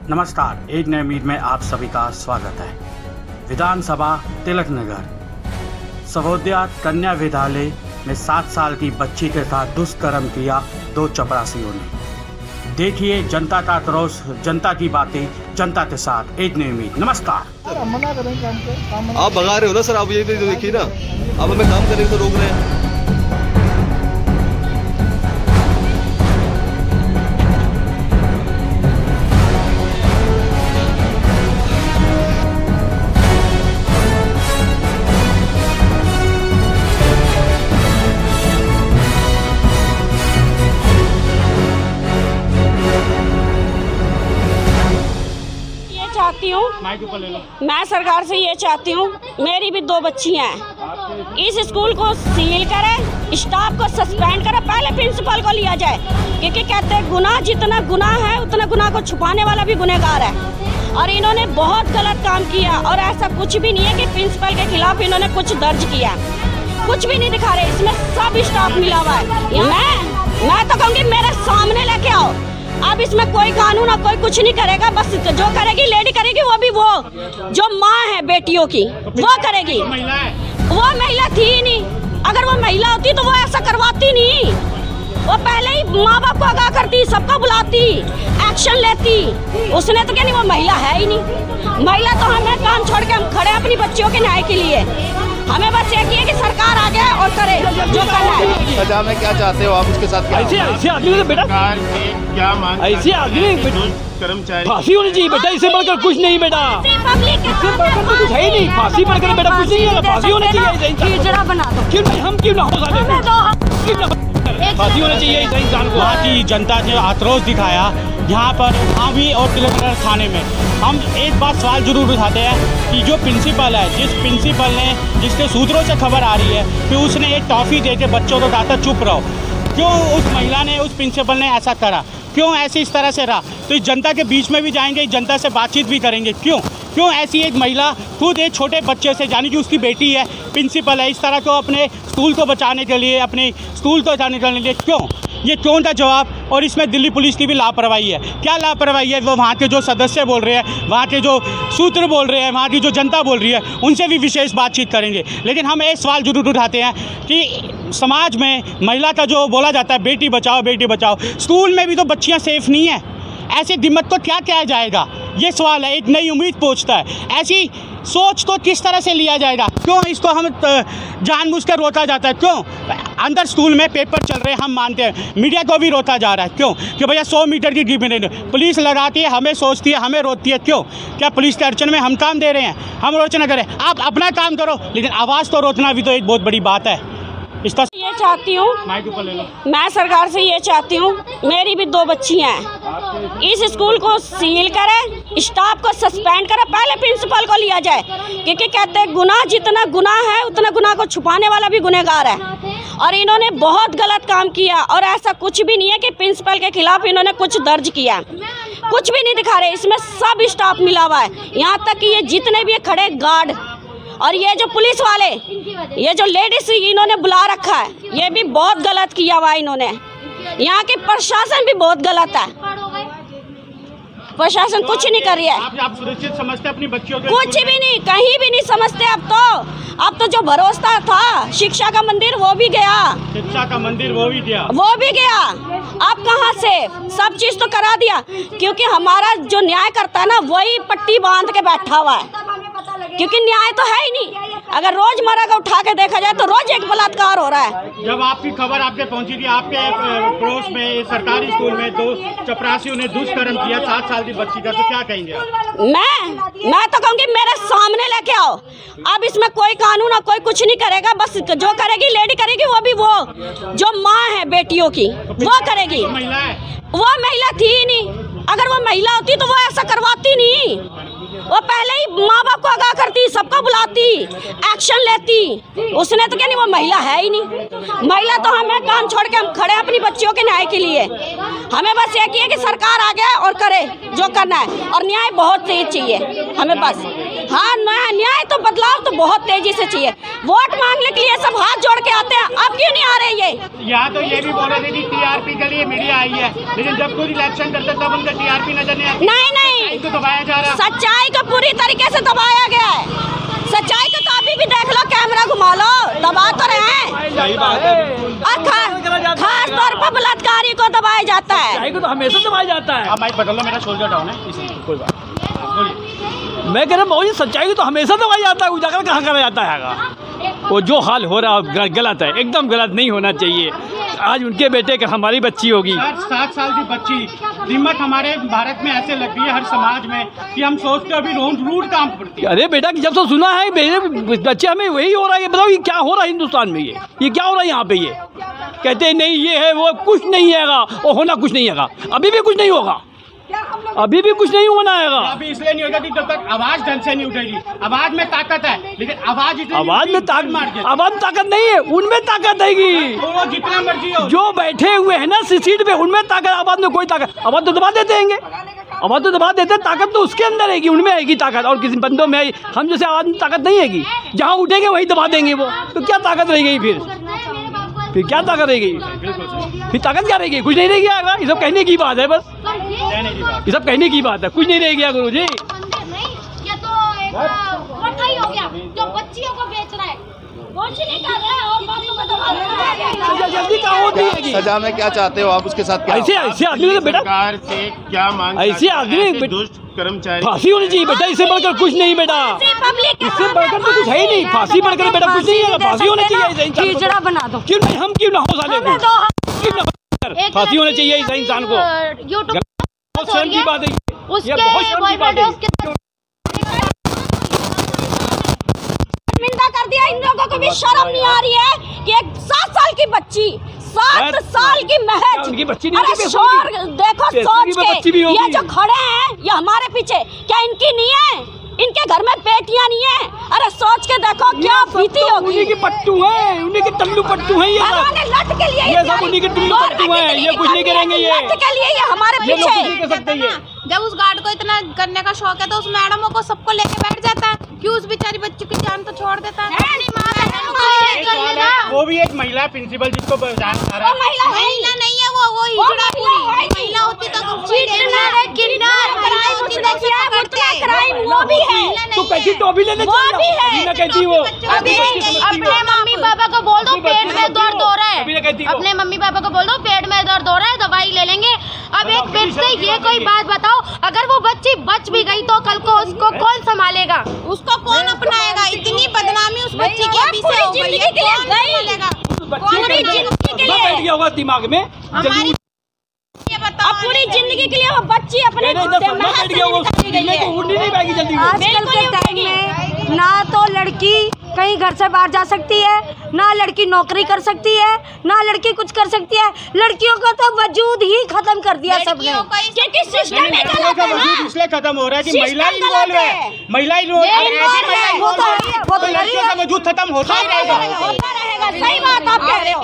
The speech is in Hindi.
नमस्कार, एक नई उम्मीद में आप सभी का स्वागत है। विधानसभा तिलक नगर सर्वोदय कन्या विद्यालय में 7 साल की बच्ची के साथ दुष्कर्म किया 2 चपरासियों ने। देखिए जनता का क्रोध, जनता की बातें, जनता के साथ एक नई उम्मीद। नमस्कार। आप भगा रहे हो ना सर, आप ये देखिए ना, आप हमें काम करने से रोक रहे हैं। चाहती हूँ मैं सरकार से ये चाहती हूँ, मेरी भी 2 बच्चियाँ हैं, इस स्कूल को सील करे, स्टाफ को सस्पेंड करे, पहले प्रिंसिपल को लिया जाए, क्योंकि कहते हैं गुनाह जितना गुनाह है उतना गुनाह को छुपाने वाला भी गुनहगार है। और इन्होंने बहुत गलत काम किया और ऐसा कुछ भी नहीं है कि प्रिंसिपल के खिलाफ इन्होंने कुछ दर्ज किया, कुछ भी नहीं दिखा रहे, इसमें सब स्टाफ मिला हुआ है। मैं तो कहूँगी मेरे सामने लेके आओ। अब इसमें कोई कानून और कोई कुछ नहीं करेगा, बस जो करेगी लेडी करेगी, वो भी वो जो माँ है बेटियों की वो करेगी। वो महिला थी ही नहीं, अगर वो महिला होती तो वो ऐसा करवाती नहीं, वो पहले ही माँ बाप को आगाह करती, सबको बुलाती, एक्शन लेती। उसने तो क्या नहीं, वो महिला है ही नहीं। महिला तो हमें काम छोड़ के हम खड़े अपनी बच्चियों के न्याय के लिए। हमें बस ये है कि सरकार आगे और करे जो करना है। सजा में क्या चाहते हो आप उसके साथ? ऐसे आदमी बेटा क्या मांग, ऐसे आदमी कर्मचारी फांसी होनी चाहिए बेटा, इससे बढ़कर कुछ नहीं बेटा, इससे बढ़कर तो कुछ है ही नहीं। फांसी बढ़कर बेटा कुछ नहीं है, फांसी होनी चाहिए। क्यों नहीं, हम क्यों ना हो सकते, फांसी होनी चाहिए इस इंसान को। वहाँ की जनता ने आक्रोश दिखाया यहाँ पर आवी और तिलक नगर थाने में। हम एक बात सवाल जरूर उठाते हैं कि जो प्रिंसिपल है, जिस प्रिंसिपल ने, जिसके सूत्रों से खबर आ रही है कि उसने एक टॉफ़ी दे के बच्चों को कहा था चुप रहो, क्यों उस महिला ने, उस प्रिंसिपल ने ऐसा करा? क्यों ऐसी इस तरह से रहा? तो इस जनता के बीच में भी जाएंगे, जनता से बातचीत भी करेंगे। क्यों ऐसी एक महिला खुद एक छोटे बच्चे से, यानी कि उसकी बेटी है, प्रिंसिपल है, इस तरह को अपने स्कूल को बचाने के लिए, अपने स्कूल को बचाने के लिए क्यों था जवाब? और इसमें दिल्ली पुलिस की भी लापरवाही है। क्या लापरवाही है? वो वहाँ के जो सदस्य बोल रहे हैं, वहाँ के जो सूत्र बोल रहे हैं, वहाँ की जो जनता बोल रही है, उनसे भी विशेष बातचीत करेंगे। लेकिन हम एक सवाल जरूर उठाते हैं कि समाज में महिला का जो बोला जाता है बेटी बचाओ, स्कूल में भी तो बच्चियाँ सेफ़ नहीं हैं। ऐसे दिमाग को क्या किया जाएगा? ये सवाल है, एक नई उम्मीद पहुँचता है। ऐसी सोच तो किस तरह से लिया जाएगा? क्यों इसको हम जानबूझकर रोका जाता है? क्यों अंदर स्कूल में पेपर चल रहे हैं, हम मानते हैं, मीडिया को भी रोका जा रहा है। क्यों? कि भैया 100 मीटर की गिवन पुलिस लगाती है, हमें सोचती है, हमें रोकती है। क्यों? क्या पुलिस के अड़चन में हम काम दे रहे हैं? हम रोचना करें, आप अपना काम करो, लेकिन आवाज़ तो रोकना भी तो एक बहुत बड़ी बात है। इसका ये चाहती हूँ, मैं सरकार से ये चाहती हूँ, मेरी भी 2 बच्चियाँ हैं, इस स्कूल को सील करे, स्टाफ को सस्पेंड करे, पहले प्रिंसिपल को लिया जाए, क्योंकि कहते हैं गुनाह जितना गुनाह है उतना गुनाह को छुपाने वाला भी गुनहगार है। और इन्होंने बहुत गलत काम किया और ऐसा कुछ भी नहीं है कि प्रिंसिपल के खिलाफ इन्होंने कुछ दर्ज किया, कुछ भी नहीं दिखा रहे, इसमें सब स्टाफ मिला हुआ है। यहाँ तक कि ये जितने भी खड़े गार्ड और ये जो पुलिस वाले, ये जो लेडीज इन्होंने बुला रखा है, ये भी बहुत गलत किया हुआ है इन्होंने। यहाँ के प्रशासन भी बहुत गलत है, प्रशासन कुछ नहीं कर रही है। आप सुरक्षित समझते अपनी बच्चियों को? कुछ भी नहीं, कहीं भी नहीं समझते। अब तो जो भरोसा था शिक्षा का मंदिर वो भी गया, शिक्षा का मंदिर वो भी गया। अब कहाँ से? सब चीज तो करा दिया, क्योंकि हमारा जो न्याय करता है ना, वही पट्टी बांध के बैठा हुआ है, क्योंकि न्याय तो है ही नहीं। अगर रोजमर्रा का उठा के देखा जाए तो रोज एक बलात्कार हो रहा है। जब आपकी खबर आपके पहुंची थी, आपके पड़ोस में सरकारी स्कूल में 2 चपरासियों ने दुष्कर्म किया 7 साल की बच्ची का, तो क्या कहेंगे आप? मैं तो कहूँगी मेरे सामने लेके आओ। अब इसमें कोई कानून और कोई कुछ नहीं करेगा, बस जो करेगी लेडी करेगी, वो भी वो जो माँ है बेटियों की वो करेगी। वो महिला थी ही नहीं, अगर वो महिला होती तो वो ऐसा करवाती नहीं, वो पहले ही माँ बाप को आगाह करती, सबको बुलाती, एक्शन लेती। उसने तो क्या नहीं, वो महिला है ही नहीं। महिला तो हमें काम छोड़ के हम खड़े अपनी बच्चियों के न्याय के लिए। हमें बस ये किया कि सरकार आगे और करे जो करना है, और न्याय बहुत तेज चाहिए हमें बस। हाँ, न्याय तो बदलाव तो बहुत तेजी से चाहिए। वोट मांगने के लिए सब हाथ जोड़ के आते हैं, अब क्यों नहीं आ रहे? यहाँ तो ये भी बोल रहे थे कि टीआरपी के लिए मीडिया आई है, लेकिन जब खुद इलेक्शन करते तब उनका टीआरपी नजर नहीं आता। नहीं तो दबाया जा रहा है। सच्चाई को पूरी तरीके से दबाया गया है। सच्चाई को तो अभी भी देख लो, कैमरा घुमा लो, दबा तो रहे हैं। सही बात है। और खास तौर पर बलात्कारी को दबाया जाता है। सच्चाई को तो हमेशा दबाया जाता है। आप माइक बदल लो, मेरा शोल्डर डाउन है इसलिए कोई बात नहीं। मैं कह रहा हूँ सच्चाई को तो हमेशा दबाया जाता है, उजागर कहाँ करा जाता है। वो जो हाल हो रहा है गलत है, एकदम गलत नहीं होना चाहिए। आज उनके बेटे का हमारी बच्ची होगी, 7 साल की बच्ची। हिम्मत हमारे भारत में ऐसे लगती है हर समाज में कि हम सोचते अभी रूट काम करती है। अरे बेटा जब से सुना है मेरे बच्चे में वही हो रहा है, बताओ ये क्या हो रहा है हिंदुस्तान में, ये क्या हो रहा है यहाँ पे। ये कहते हैं नहीं ये है वो, कुछ नहीं हैगा, वो होना कुछ नहीं हैगा, अभी भी कुछ नहीं होगा, अभी भी कुछ नहीं होना है। अभी इसलिए नहीं होगा कि जब तक आवाज ढंग से नहीं उठेगी। आवाज में ताकत है, लेकिन आवाज में ताकत नहीं है, उनमें ताकत है। वो जितना मर्जी हो, जो बैठे हुए हैं ना सीट पे, उनमें ताकत, आवाज में कोई ताकत। आवाज तो दबा देते हैं, आवाज तो दबा देते हैं, ताकत तो उसके अंदर है, उनमें आएगी ताकत। और किसी बंदों में हम जैसे आवाज में ताकत नहीं है, जहाँ उठेंगे वही दबा देंगे वो, तो क्या ताकत रह गई फिर क्या ताकत रह गई, फिर ताकत क्या रहेगी, कुछ नहीं रह गया। ये सब कहने की बात है, बस ये सब कहने की बात है, कुछ नहीं रह गया गुरु जी। ये तो एक हो गया जो बच्चियों को बेच रहा है, कुछ नहीं कर रहा है और बातों को दबा रहा है। जल्दी कहाँ होती है सजा में क्या चाहते हो आप उसके साथ? क्या ऐसे आदमी तो बेटा, सरकार से क्या मांग, ऐसे आदमी दुष्ट कर्मचारी फांसी होनी चाहिए बेटा, इससे बढ़कर कुछ नहीं बेटा, इससे बढ़कर तो कुछ है ही नहीं। फांसी बढ़कर बेटा कुछ नहीं है, फांसी होनी चाहिए। कीचड़ा बना दो, क्यों नहीं, हम क्यों ना हो साले को, फांसी होनी चाहिए इस इंसान को। बहुत शर्म की बात है ये, बहुत शर्म की बात है। निंदा कर दिया, इन लोगों को भी शर्म नहीं आ रही है कि एक 7 साल की बच्ची, 7 साल की महज, उनकी बच्ची अरे शोर देखो सोच के, ये जो खड़े हैं ये हमारे पीछे, क्या इनकी नहीं है? इनके घर में बेटियां नहीं है? अरे सोच के देखो क्या बीती होगी। उन्हीं के पट्टू हैं, उन्हीं के टल्लू पट्टू हैं ये सब, लट के लिए ये सब उन्हीं के टल्लू पट्टू हैं, ये कुछ नहीं करेंगे, ये लट के लिए ये हमारे ये लोग कुछ नहीं पीछे। कर सकते। ये जब उस गार्ड को इतना करने का शौक है तो उस मैडमों को सबको लेके बैठ जाता है, क्यों उस बेचारी बच्ची की जान तो छोड़ देता है। वो भी एक महिला प्रिंसिपल जिसको महिला नहीं है, वो हिजड़ा पूरी महिला होती तो वो भी है, तो कैसी टॉफी लेने चल कहती वो, अपने मम्मी पापा को बोल दो पेट में दर्द हो रहा है, अपने मम्मी पापा को बोल दो पेट में दर्द हो रहा है, दवाई ले लेंगे। अब एक फिर से ये कोई बात बताओ, अगर वो बच्ची बच भी गई तो कल को उसको कौन संभालेगा, उसको कौन अपनाएगा? इतनी बदनामी उस बच्ची की अभी से हो गई है, कौन संभालेगा? बैठ गया होगा दिमाग में, अब पूरी जिंदगी के लिए वो बच्ची अपने बैठ गया होगा, उड़नी नहीं पाएगी जल्दी। आजकल के टाइम में ना तो लड़की कहीं घर से बाहर जा सकती है, ना लड़की नौकरी कर सकती है, ना लड़की कुछ कर सकती है। लड़कियों का तो वजूद ही खत्म कर दिया सबने, क्योंकि सिस्टम में गलत है ना, इसलिए खत्म हो रहा है कि महिला इन्वॉल्व है, महिला इन्वॉल्व, वो तो लड़कियों का वजूद खत्म होता ही रहेगा। सही बात आप कह रहे हो।